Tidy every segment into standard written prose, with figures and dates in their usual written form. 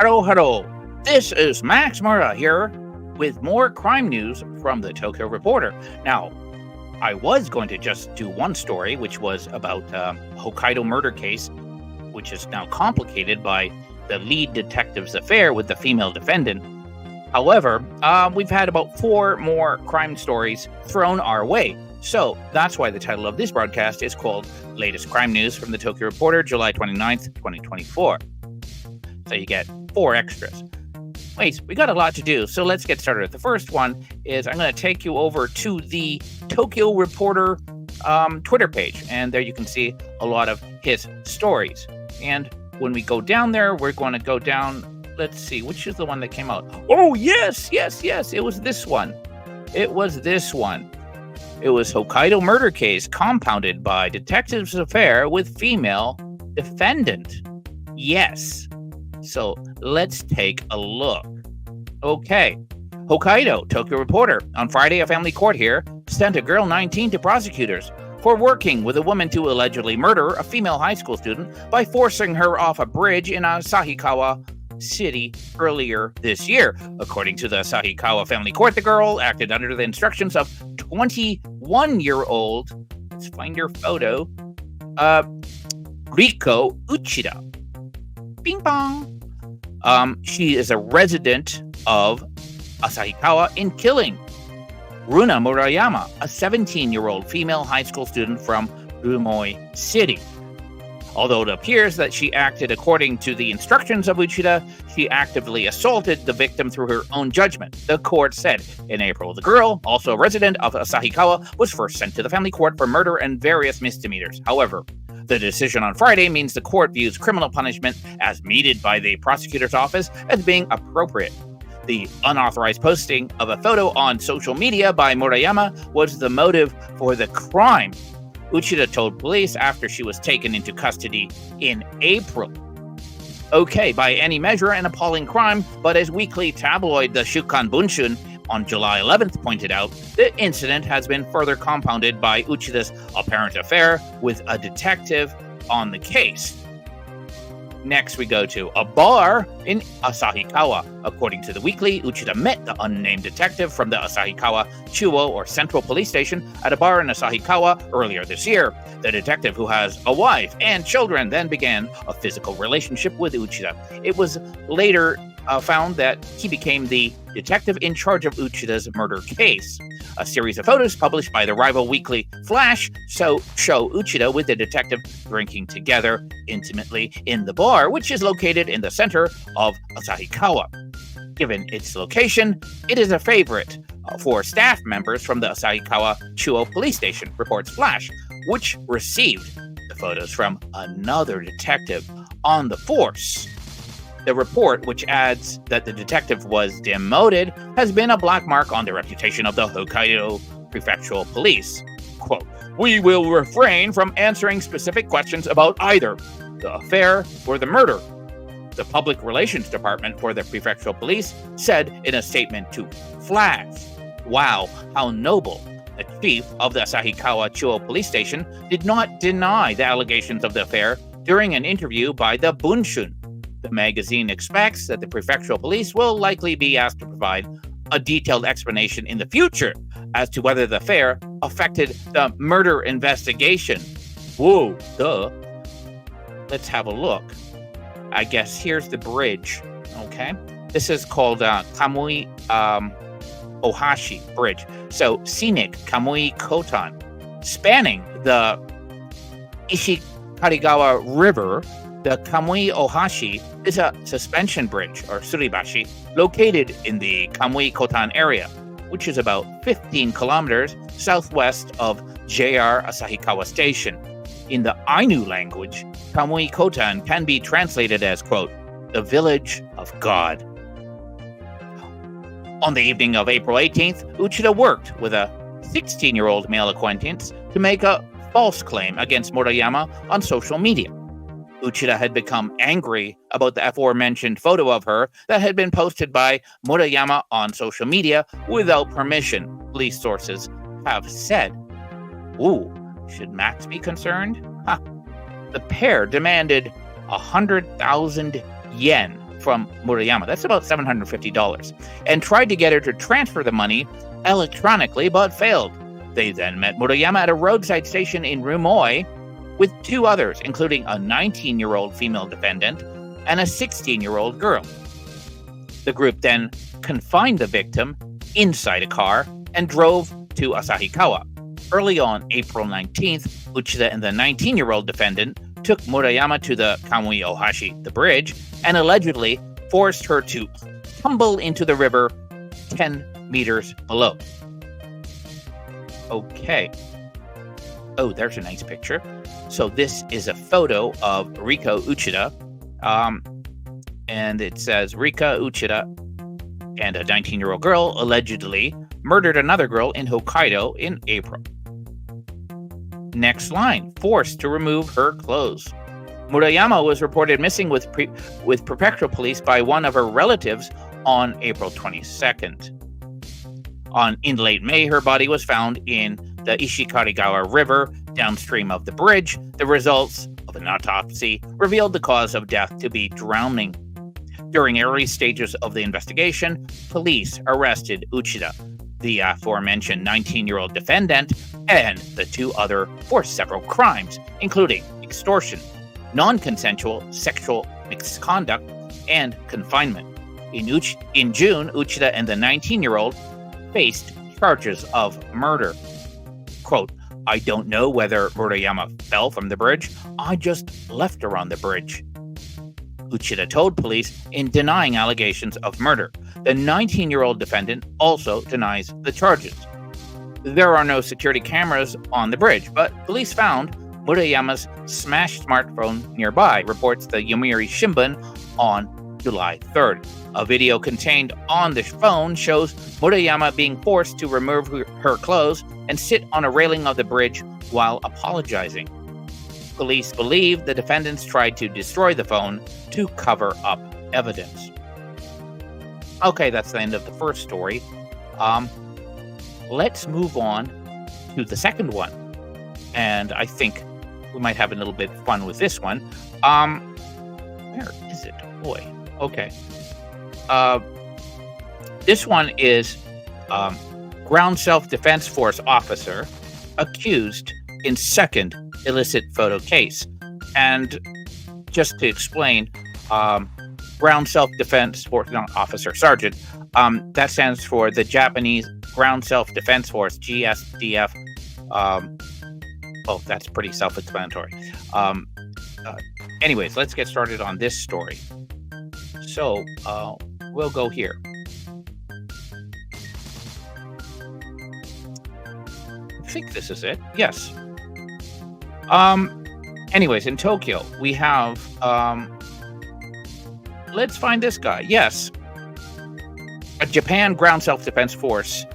Hello, hello. This is Max Murrah here with more crime news from the Tokyo Reporter. Now, I was going to just do one story, which was about a Hokkaido murder case, which is now complicated by the lead detective's affair with the female defendant. However, we've had about 4 more crime stories thrown our way. So that's why the title of this broadcast is called Latest Crime News from the Tokyo Reporter, July 29th, 2024. So you get 4 extras. Wait, we got a lot to do, so let's get started. The first one is I'm going to take you over to the Tokyo Reporter Twitter page, and there you can see a lot of his stories. And when we go down there, we're going to go down. Let's see, which is the one that came out? Oh, yes. It was this one. It was Hokkaido murder case compounded by detective's affair with female defendant. Yes. So let's take a look. Okay. Hokkaido, Tokyo Reporter. On Friday, a family court here sent a girl 19 to prosecutors for working with a woman to allegedly murder a female high school student by forcing her off a bridge in Asahikawa City earlier this year. According to the Asahikawa family court, the girl acted under the instructions of 21-year-old, let's find her photo, Nikkō Uchida. Bing bong. She is a resident of Asahikawa in killing Runa Murayama, a 17-year-old female high school student from Rumoi City. Although it appears that she acted according to the instructions of Uchida, she actively assaulted the victim through her own judgment, the court said. In April, the girl, also a resident of Asahikawa, was first sent to the family court for murder and various misdemeanors. However, the decision on Friday means the court views criminal punishment as meted by the prosecutor's office as being appropriate. The unauthorized posting of a photo on social media by Murayama was the motive for the crime, Uchida told police after she was taken into custody in April. Okay, by any measure, an appalling crime, but as weekly tabloid the Shukan Bunshun on July 11th pointed out, the incident has been further compounded by Uchida's apparent affair with a detective on the case. Next, we go to a bar in Asahikawa. According to the weekly, Uchida met the unnamed detective from the Asahikawa Chuo or Central Police Station at a bar in Asahikawa earlier this year. The detective, who has a wife and children, then began a physical relationship with Uchida. It was later found that he became the detective in charge of Uchida's murder case. A series of photos published by the rival weekly Flash show Uchida with the detective drinking together intimately in the bar, which is located in the center of Asahikawa. Given its location, it is a favorite for staff members from the Asahikawa Chuo police station, reports Flash, which received the photos from another detective on the force. The report, which adds that the detective was demoted, has been a black mark on the reputation of the Hokkaido Prefectural Police. Quote, "We will refrain from answering specific questions about either the affair or the murder," the Public Relations Department for the Prefectural Police said in a statement to Flash. Wow, how noble. The chief of the Asahikawa Chuo police station did not deny the allegations of the affair during an interview by the Bunshun. The magazine expects that the prefectural police will likely be asked to provide a detailed explanation in the future as to whether the affair affected the murder investigation. Whoa, duh. Let's have a look. I guess here's the bridge, okay? This is called Kamui Ohashi Bridge. So, scenic Kamui Kotan, spanning the Ishikarigawa River. The Kamui Ohashi is a suspension bridge, or suribashi, located in the Kamui Kotan area, which is about 15 kilometers southwest of JR Asahikawa Station. In the Ainu language, Kamui Kotan can be translated as, quote, the village of God. On the evening of April 18th, Uchida worked with a 16-year-old male acquaintance to make a false claim against Murayama on social media. Uchida had become angry about the aforementioned photo of her that had been posted by Murayama on social media without permission, police sources have said. Ooh, should Max be concerned? The pair demanded 100,000 yen from Murayama. That's about $750. And tried to get her to transfer the money electronically, but failed. They then met Murayama at a roadside station in Rumoi with two others, including a 19-year-old female defendant and a 16-year-old girl. The group then confined the victim inside a car and drove to Asahikawa. Early on April 19th, Uchida and the 19-year-old defendant took Murayama to the Kamui Ohashi, the bridge, and allegedly forced her to tumble into the river 10 meters below. Okay. Oh, there's a nice picture. So this is a photo of Rika Uchida. And it says Rika Uchida and a 19-year-old girl allegedly murdered another girl in Hokkaido in April. Next line, forced to remove her clothes. Murayama was reported missing with prefectural police by one of her relatives on April 22nd. In late May, her body was found in the Ishikarigawa River downstream of the bridge. The results of an autopsy revealed the cause of death to be drowning. During early stages of the investigation, police arrested Uchida, the aforementioned 19-year-old defendant, and the two other for several crimes, including extortion, non-consensual sexual misconduct, and confinement. In June, Uchida and the 19-year-old faced charges of murder. Quote, "I don't know whether Murayama fell from the bridge. I just left her on the bridge," Uchida told police in denying allegations of murder. The 19-year-old defendant also denies the charges. There are no security cameras on the bridge, but police found Murayama's smashed smartphone nearby, reports the Yomiuri Shimbun on July 3rd. A video contained on the phone shows Murayama being forced to remove her clothes and sit on a railing of the bridge while apologizing. Police believe the defendants tried to destroy the phone to cover up evidence. Okay, that's the end of the first story. Let's move on to the second one. And I think we might have a little bit of fun with this one. Where is it? Boy. Okay. This one is Ground Self-Defense Force officer accused in second illicit photo case. And just to explain, Ground Self-Defense Force officer, sergeant, that stands for the Japanese Ground Self-Defense Force, GSDF. That's pretty self-explanatory. Anyways, let's get started on this story. So, we'll go here. I think this is it. Yes. Anyways, in Tokyo, we have, let's find this guy. Yes. A Japan Ground Self-Defense Force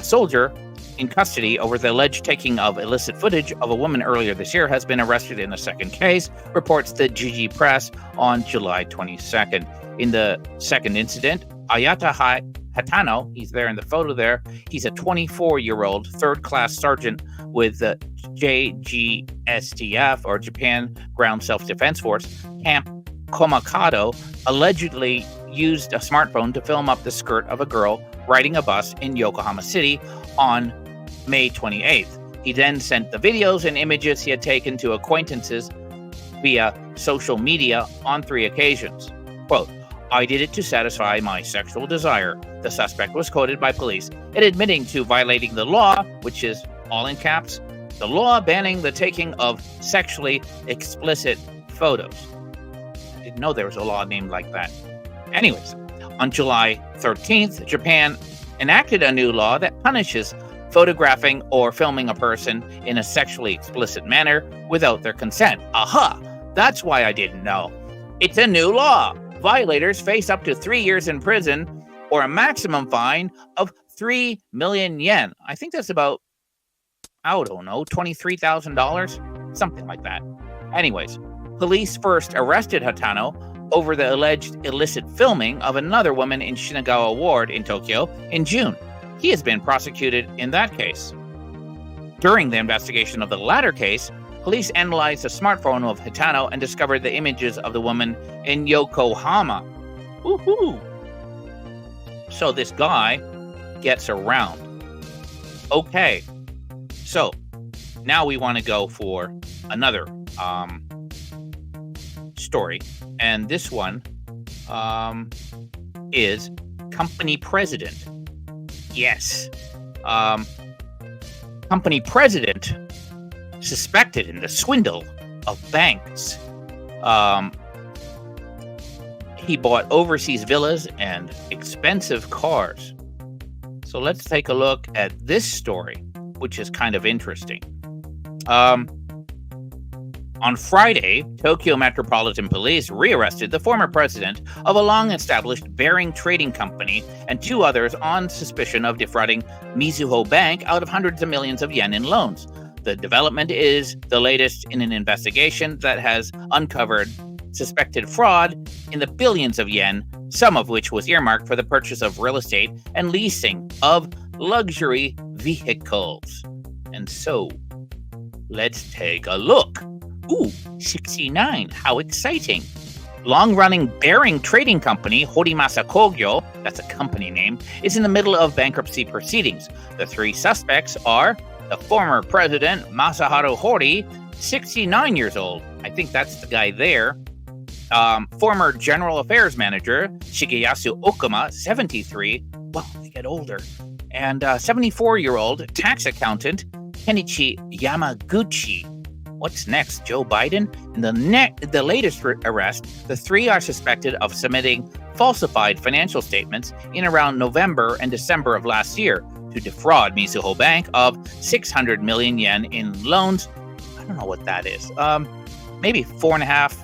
soldier in custody over the alleged taking of illicit footage of a woman earlier this year has been arrested in a second case, reports the Jiji Press on July 22nd. In the second incident, Ayata Hatano, he's there in the photo there, he's a 24-year-old third-class sergeant with the JGSDF, or Japan Ground Self-Defense Force, Camp Komakado, allegedly used a smartphone to film up the skirt of a girl riding a bus in Yokohama City on May 28th. He then sent the videos and images he had taken to acquaintances via social media on 3 occasions. Quote, "I did it to satisfy my sexual desire," the suspect was quoted by police in admitting to violating the law, which is all in caps, the law banning the taking of sexually explicit photos. I didn't know there was a law named like that. Anyways, on July 13th, Japan enacted a new law that punishes photographing or filming a person in a sexually explicit manner without their consent. Aha! That's why I didn't know. It's a new law. Violators face up to 3 years in prison or a maximum fine of 3 million yen. I think that's about, I don't know, $23,000? Something like that. Anyways, police first arrested Hatano over the alleged illicit filming of another woman in Shinagawa Ward in Tokyo in June. He has been prosecuted in that case. During the investigation of the latter case, police analyzed the smartphone of Hatano and discovered the images of the woman in Yokohama. Woohoo! So this guy gets around. Okay, so now we want to go for another story, and this one is company president. Yes, company president suspected in the swindle of banks. He bought overseas villas and expensive cars. So let's take a look at this story, which is kind of interesting. On Friday, Tokyo Metropolitan Police rearrested the former president of a long-established bearing trading company and two others on suspicion of defrauding Mizuho Bank out of hundreds of millions of yen in loans. The development is the latest in an investigation that has uncovered suspected fraud in the billions of yen, some of which was earmarked for the purchase of real estate and leasing of luxury vehicles. And so, let's take a look. Ooh, 69, how exciting. Long-running bearing trading company Horimasa Kogyo, that's a company name, is in the middle of bankruptcy proceedings. The three suspects are the former president Masaharu Hori, 69 years old. I think that's the guy there. Former general affairs manager Shigeyasu Okuma, 73. Wow, they get older. And 74-year-old tax accountant Kenichi Yamaguchi. What's next, Joe Biden? In the latest arrest, the three are suspected of submitting falsified financial statements in around November and December of last year to defraud Mizuho Bank of 600 million yen in loans. I don't know what that is. Maybe $4.5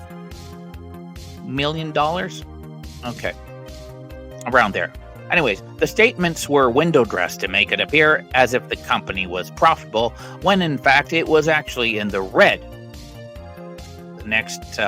million? Okay. Around there. Anyways, the statements were window dressed to make it appear as if the company was profitable, when in fact it was actually in the red. The next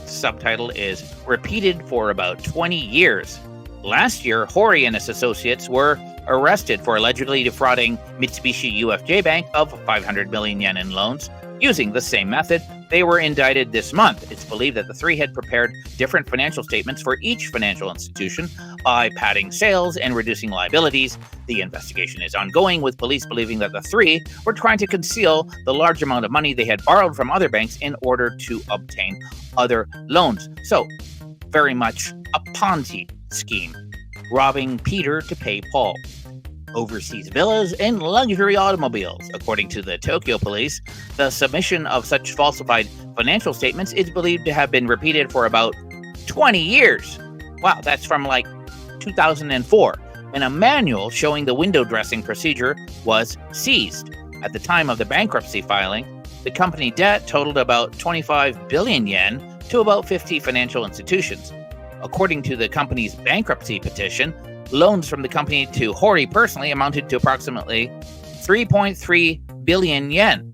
subtitle is repeated for about 20 years. Last year, Hori and his associates were arrested for allegedly defrauding Mitsubishi UFJ Bank of 500 million yen in loans. Using the same method, they were indicted this month. It's believed that the three had prepared different financial statements for each financial institution by padding sales and reducing liabilities. The investigation is ongoing, with police believing that the three were trying to conceal the large amount of money they had borrowed from other banks in order to obtain other loans. So, very much a Ponzi scheme, robbing Peter to pay Paul. Overseas villas and luxury automobiles. According to the Tokyo police, the submission of such falsified financial statements is believed to have been repeated for about 20 years. Wow, that's from like 2004. And a manual showing the window dressing procedure was seized. At the time of the bankruptcy filing, the company debt totaled about 25 billion yen to about 50 financial institutions. According to the company's bankruptcy petition, loans from the company to Hori personally amounted to approximately 3.3 billion yen.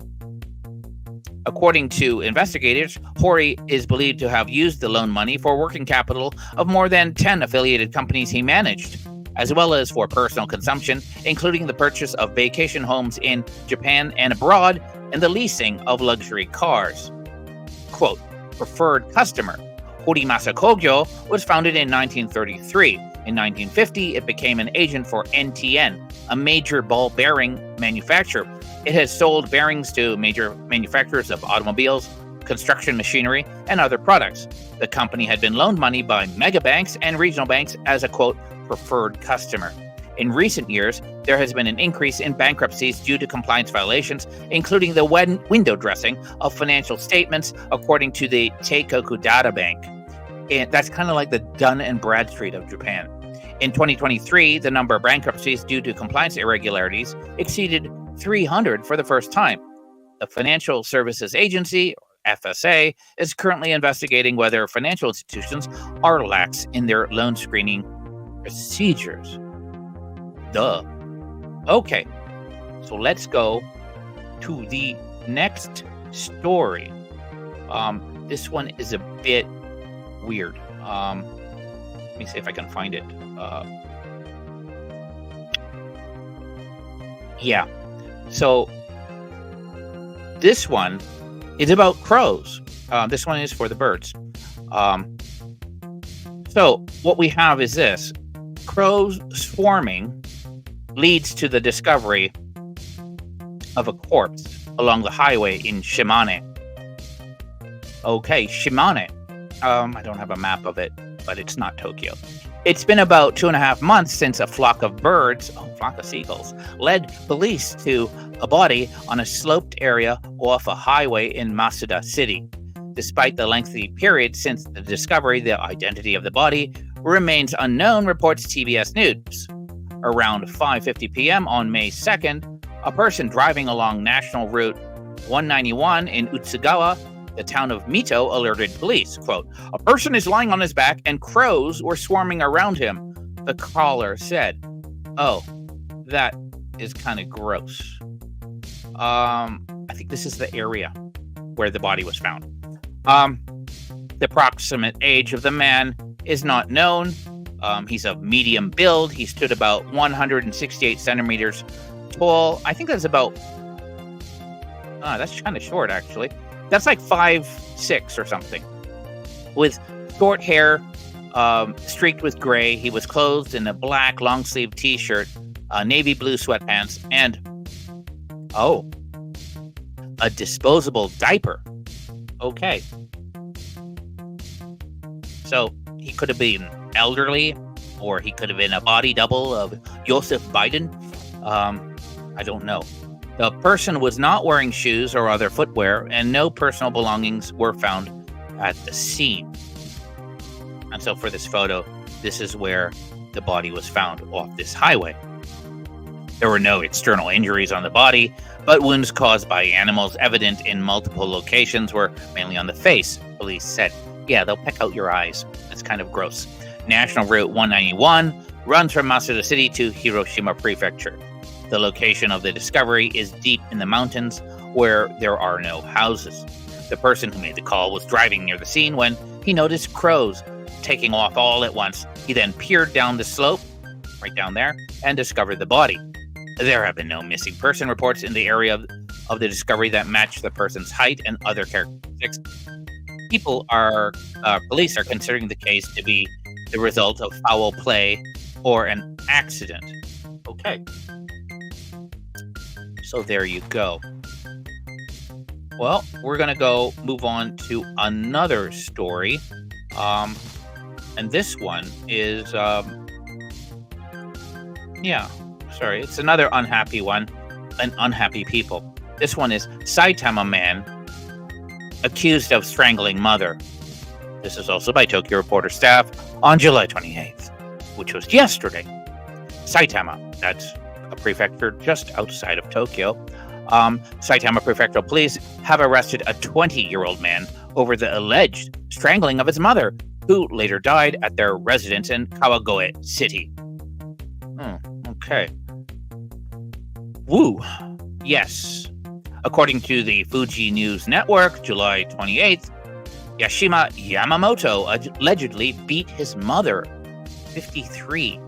According to investigators, Hori is believed to have used the loan money for working capital of more than 10 affiliated companies he managed, as well as for personal consumption, including the purchase of vacation homes in Japan and abroad and the leasing of luxury cars. Quote, preferred customer. Horimasa Kogyo was founded in 1933. In 1950, it became an agent for NTN, a major ball bearing manufacturer. It has sold bearings to major manufacturers of automobiles, construction machinery, and other products. The company had been loaned money by mega banks and regional banks as a, quote, preferred customer. In recent years, there has been an increase in bankruptcies due to compliance violations, including the window dressing of financial statements, according to the Teikoku Data Bank. And that's kind of like the Dun and Bradstreet of Japan. In 2023, the number of bankruptcies due to compliance irregularities exceeded 300 for the first time. The Financial Services Agency, FSA, is currently investigating whether financial institutions are lax in their loan screening procedures. Duh. Okay, so let's go to the next story. This one is a bit weird. Let me see if I can find it. Yeah. So this one is about crows. This one is for the birds. So what we have is this. Crows swarming leads to the discovery of a corpse along the highway in Shimane. Okay, Shimane. I don't have a map of it, but it's not Tokyo. It's been about 2.5 months since a flock of seagulls, led police to a body on a sloped area off a highway in Masuda City. Despite the lengthy period since the discovery, the identity of the body remains unknown, reports TBS News. Around 5:50 p.m. on May 2nd, a person driving along National Route 191 in Utsugawa, the town of Mito, alerted police. Quote, "A person is lying on his back and crows were swarming around him," the caller said. Oh, that is kind of gross. I think this is the area where the body was found. The approximate age of the man is not known. He's of medium build. He stood about 168 centimeters tall. I think that's about... that's kind of short, actually. That's like 5'6" or something. With short hair, streaked with gray. He was clothed in a black long-sleeve t-shirt, navy blue sweatpants, and... a disposable diaper. Okay. So, he could have been elderly, or he could have been a body double of Joseph Biden. I don't know. The person was not wearing shoes or other footwear, and no personal belongings were found at the scene. And so for this photo, this is where the body was found off this highway. There were no external injuries on the body, but wounds caused by animals evident in multiple locations were mainly on the face, police said. Yeah, they'll peck out your eyes. It's kind of gross. National Route 191 runs from Masuda City to Hiroshima Prefecture. The location of the discovery is deep in the mountains where there are no houses. The person who made the call was driving near the scene when he noticed crows taking off all at once. He then peered down the slope, right down there, and discovered the body. There have been no missing person reports in the area of the discovery that match the person's height and other characteristics. Police are considering the case to be the result of foul play or an accident. Okay. So there you go. Well, we're going to move on to another story. And this one is, it's another unhappy one, and unhappy people. This one is Saitama man accused of strangling mother. This is also by Tokyo Reporter staff on July 28th, which was yesterday. Saitama, that's a prefecture just outside of Tokyo. Saitama Prefectural Police have arrested a 20-year-old man over the alleged strangling of his mother, who later died at their residence in Kawagoe City. Okay. Woo. Yes. According to the Fuji News Network, July 28th, Yashima Yamamoto allegedly beat his mother, 53,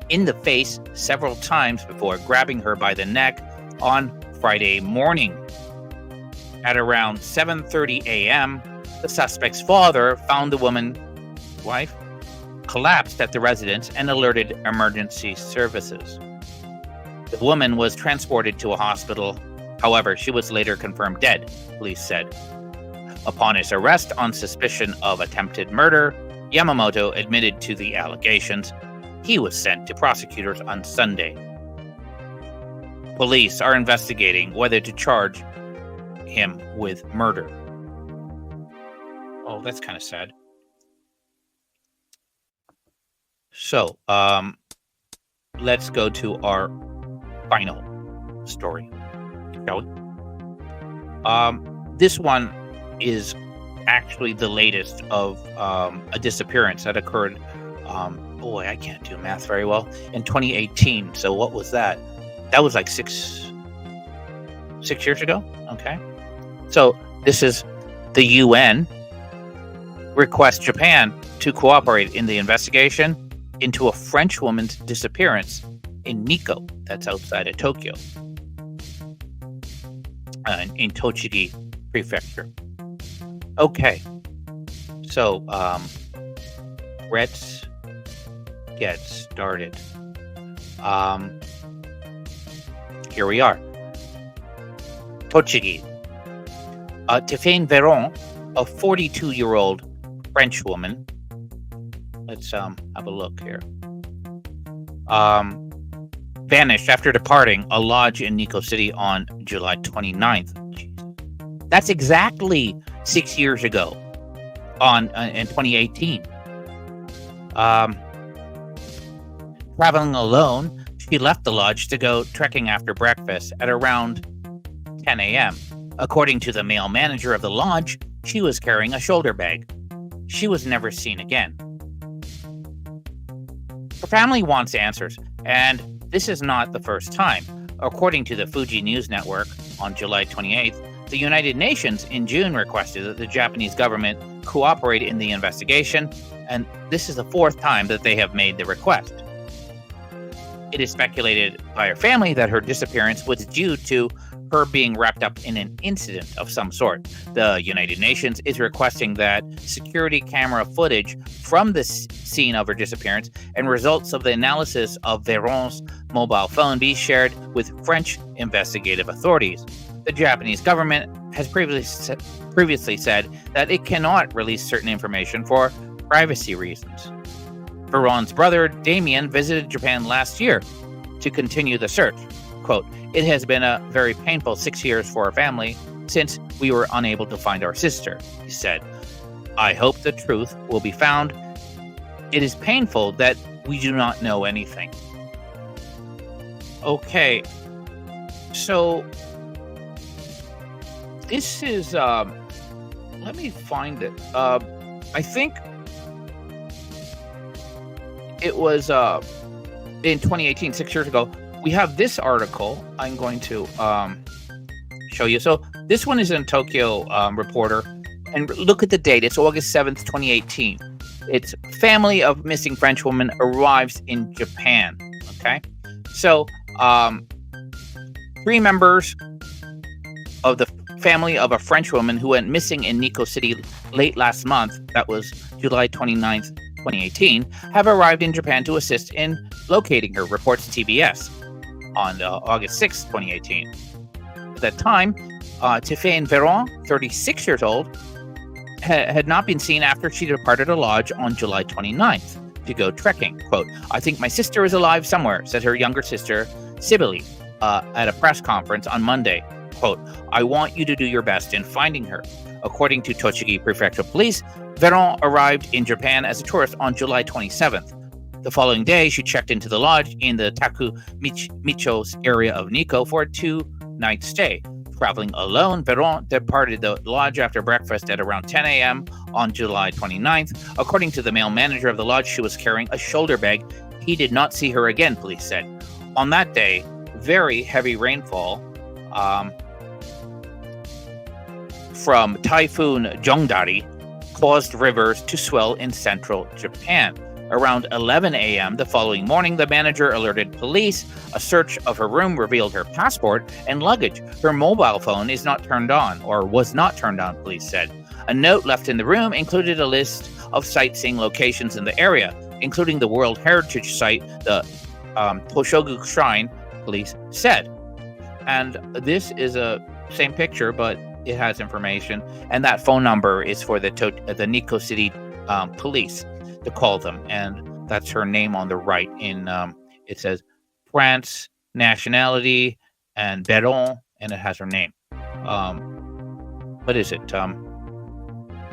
in the face several times before grabbing her by the neck on Friday morning. At around 7:30 a.m., the suspect's father found the woman's wife collapsed at the residence and alerted emergency services. The woman was transported to a hospital. However, she was later confirmed dead, police said. Upon his arrest on suspicion of attempted murder, Yamamoto admitted to the allegations. He was sent to prosecutors on Sunday. Police are investigating whether to charge him with murder. Oh, that's kind of sad. So, let's go to our final story. Shall we? This one is actually the latest of a disappearance that occurred, I can't do math very well, in 2018. So what was that? That was like six years ago? Okay. So this is the UN requests Japan to cooperate in the investigation into a French woman's disappearance in Nikkō, that's outside of Tokyo, in Tochigi Prefecture. Okay, so Let's get started. Here we are. Tochigi. Tiphaine Veron, a 42-year-old French woman. Let's have a look here. Vanished after departing a lodge in Nikkō City on July 29th. That's exactly 6 years ago, in 2018. Traveling alone, she left the lodge to go trekking after breakfast at around 10 a.m. According to the male manager of the lodge, she was carrying a shoulder bag. She was never seen again. Her family wants answers, and this is not the first time. According to the Fuji News Network, on July 28th, the United Nations in June requested that the Japanese government cooperate in the investigation, and this is the fourth time that they have made the request. It is speculated by her family that her disappearance was due to her being wrapped up in an incident of some sort. The United Nations is requesting that security camera footage from the scene of her disappearance and results of the analysis of Veron's mobile phone be shared with French investigative authorities. The Japanese government has previously said that it cannot release certain information for privacy reasons. Veron's brother, Damien, visited Japan last year to continue the search. Quote, "It has been a very painful 6 years for our family since we were unable to find our sister," he said. "I hope the truth will be found. It is painful that we do not know anything." Okay, so this is, let me find it. I think it was in 2018, 6 years ago. We have this article I'm going to show you. So this one is in Tokyo Reporter, and look at the date. It's August 7th, 2018. It's family of missing French woman arrives in Japan. Okay, so 3 members of the family of a French woman who went missing in Nikkō City late last month, that was July 29th, 2018, have arrived in Japan to assist in locating her, reports TBS on August 6th, 2018. At that time, Tiphaine Veron, 36 years old, had not been seen after she departed a lodge on July 29th to go trekking. Quote, "I think my sister is alive somewhere," said her younger sister, Sibylle, at a press conference on Monday. Quote, "I want you to do your best in finding her." According to Tochigi Prefectural Police, Veron arrived in Japan as a tourist on July 27th. The following day, she checked into the lodge in the Takumicho area of Nikkō for a 2-night stay. Traveling alone, Veron departed the lodge after breakfast at around 10 a.m. on July 29th. According to the male manager of the lodge, she was carrying a shoulder bag. He did not see her again, police said. On that day, very heavy rainfall from Typhoon Jongdari caused rivers to swell in central Japan. Around 11 a.m. the following morning, the manager alerted police. A search of her room revealed her passport and luggage. Her mobile phone is not turned on, or was not turned on, police said. A note left in the room included a list of sightseeing locations in the area, including the World Heritage Site, the Toshogu Shrine, police said. And this is a same picture, but it has information, and that phone number is for the Nikkō City police to call them, and that's her name on the right. In it says France, nationality, and Veron, and it has her name. What is it?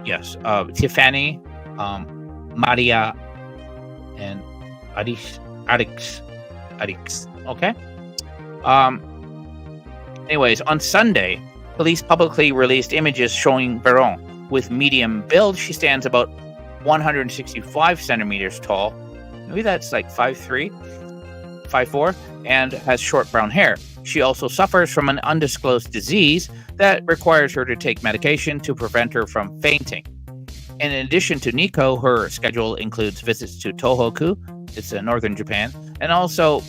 Yes, Tiffany, Maria, and Arix. Okay. Anyways, on Sunday, police publicly released images showing Veron with medium build. She stands about 165 centimeters tall. Maybe that's like 5'3", 5'4", and has short brown hair. She also suffers from an undisclosed disease that requires her to take medication to prevent her from fainting. In addition to Nikkō, her schedule includes visits to Tohoku, it's in northern Japan, and also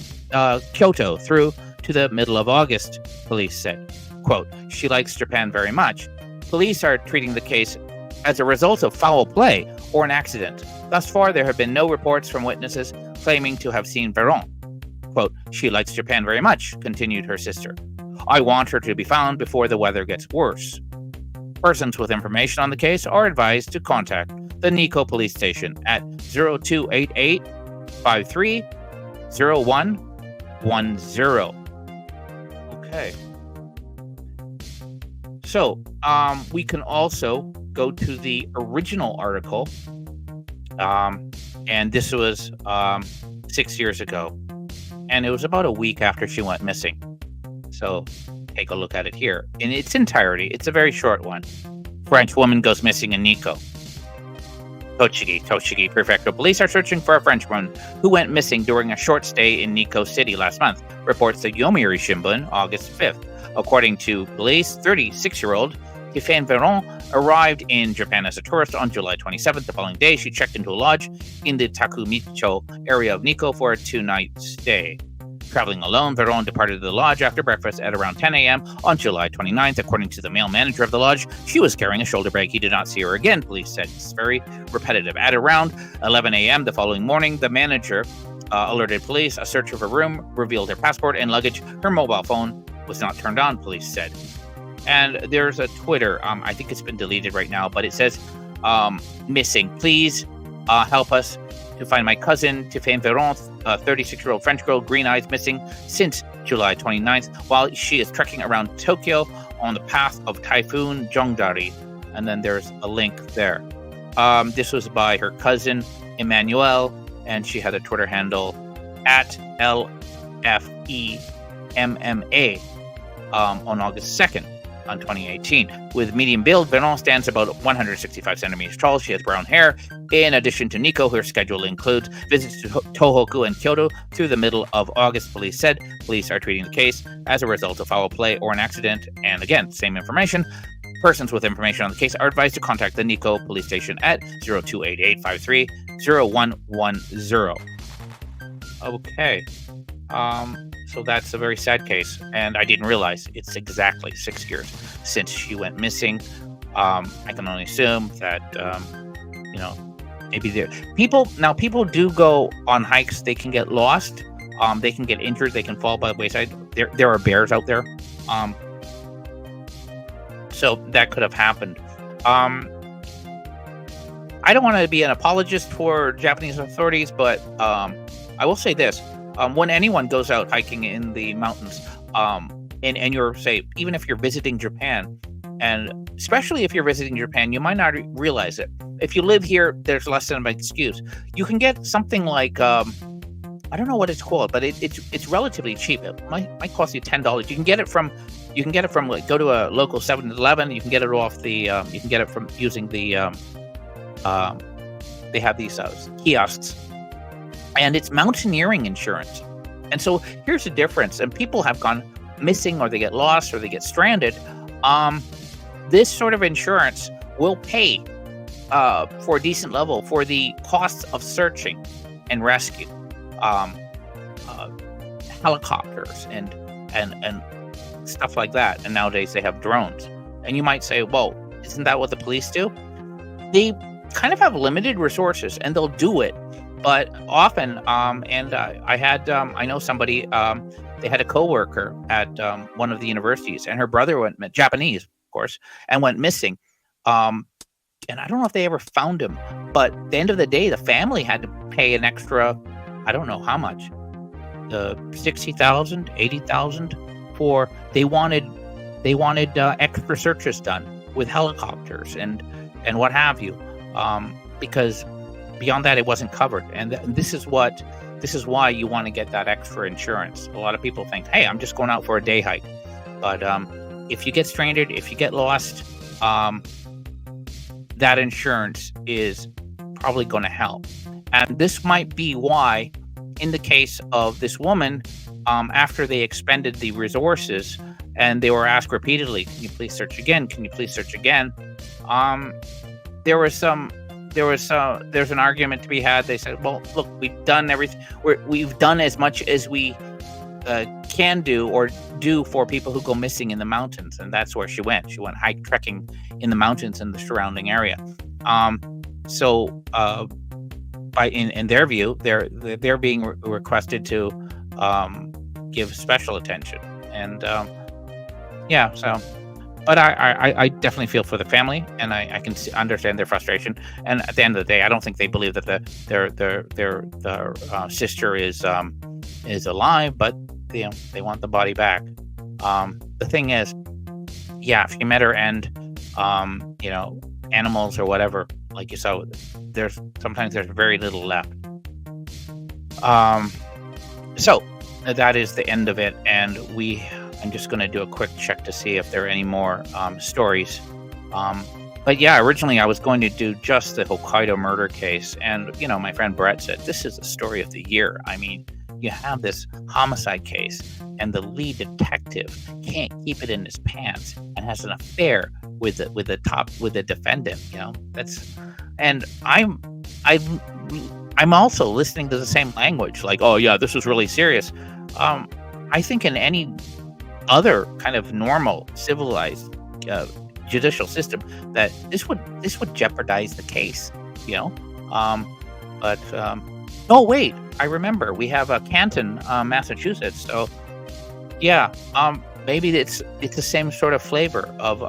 Kyoto through to the middle of August, police said. Quote, "She likes Japan very much. Police are treating the case as a result of foul play or an accident. Thus far, there have been no reports from witnesses claiming to have seen Veron. Quote, "She likes Japan very much," continued her sister. "I want her to be found before the weather gets worse." Persons with information on the case are advised to contact the Nikkō police station at 0288 53 0110. Okay. So, we can also go to the original article, and this was 6 years ago, and it was about a week after she went missing. So, take a look at it here in its entirety. It's a very short one. French woman goes missing in Nikkō. Tochigi Prefectural Police are searching for a Frenchwoman who went missing during a short stay in Nikkō City last month, reports the Yomiuri Shimbun, August 5th. According to police, 36-year-old Tiphaine Veron arrived in Japan as a tourist on July 27th. The following day, she checked into a lodge in the Takumicho area of Nikkō for a 2-night stay. Traveling alone, Veron departed the lodge after breakfast at around 10 a.m. on July 29th. According to the male manager of the lodge, she was carrying a shoulder bag. He did not see her again, police said. It's very repetitive. At around 11 a.m. the following morning, the manager alerted police. A search of her room revealed her passport and luggage. Her mobile phone was not turned on, police said. And there's a Twitter. I think it's been deleted right now, but it says, missing. Please help us to find my cousin, Tiphaine Veron, a 36-year-old French girl, green eyes, missing since July 29th, while she is trekking around Tokyo on the path of Typhoon Jongdari. And then there's a link there. This was by her cousin, Emmanuel, and she had a Twitter handle at LFEMMA on August 2nd. On 2018. With medium build, Veron stands about 165 centimeters tall. She has brown hair. In addition to Nikkō, her schedule includes visits to Tohoku and Kyoto through the middle of August, police said. Police are treating the case as a result of foul play or an accident. And again, same information. Persons with information on the case are advised to contact the Nikkō police station at 0288 53 0110. Okay. So that's a very sad case, and I didn't realize it's exactly 6 years since she went missing. I can only assume that, maybe people do go on hikes. They can get lost. They can get injured. They can fall by the wayside. There are bears out there. So that could have happened. I don't want to be an apologist for Japanese authorities, but I will say this. When anyone goes out hiking in the mountains, and you're, say, even if you're visiting Japan, and especially if you're visiting Japan, you might not realize it. If you live here, there's less than an excuse. You can get something like, I don't know what it's called, but it's relatively cheap. It might cost you $10. You can get it from like, go to a local 7-Eleven. You can get it off the, you can get it from using the, they have these kiosks. And it's mountaineering insurance. And so here's the difference. And people have gone missing, or they get lost, or they get stranded. This sort of insurance will pay for a decent level for the costs of searching and rescue. Helicopters and stuff like that. And nowadays they have drones. And you might say, well, isn't that what the police do? They kind of have limited resources, and they'll do it. But often, I know somebody, they had a coworker at one of the universities, and her brother went, Japanese, of course, and went missing. And I don't know if they ever found him, but at the end of the day, the family had to pay an extra, I don't know how much, $60,000, $80,000 for, they wanted extra searches done with helicopters and what have you, because beyond that, it wasn't covered. And this is why you want to get that extra insurance. A lot of people think, hey, I'm just going out for a day hike. But if you get stranded, if you get lost, that insurance is probably going to help. And this might be why, in the case of this woman, after they expended the resources and they were asked repeatedly, can you please search again? Can you please search again? There's an argument to be had. They said, well, look, we've done everything. We've done as much as we can do or do for people who go missing in the mountains, and that's where she went. She went hike trekking in the mountains in the surrounding area. So in their view, they're being requested to give special attention, and yeah. So, but I definitely feel for the family, and I can understand their frustration. And at the end of the day, I don't think they believe that their sister is alive, but they want the body back. The thing is, yeah, if you met her and animals or whatever, like you saw, sometimes there's very little left. So that is the end of it, and I'm just going to do a quick check to see if there are any more stories. But yeah, originally I was going to do just the Hokkaido murder case, and my friend Brett said this is the story of the year. I mean, you have this homicide case, and the lead detective can't keep it in his pants and has an affair with the defendant. And I'm also listening to the same language, like, oh yeah, this was really serious. I think in any other kind of normal, civilized judicial system, that this would jeopardize the case, But oh wait, I remember we have a Canton, Massachusetts. So yeah, maybe it's the same sort of flavor of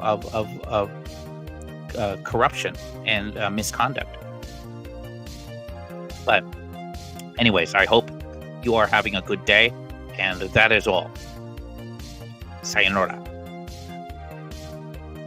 corruption and misconduct. But anyways, I hope you are having a good day, and that is all. Sayonara.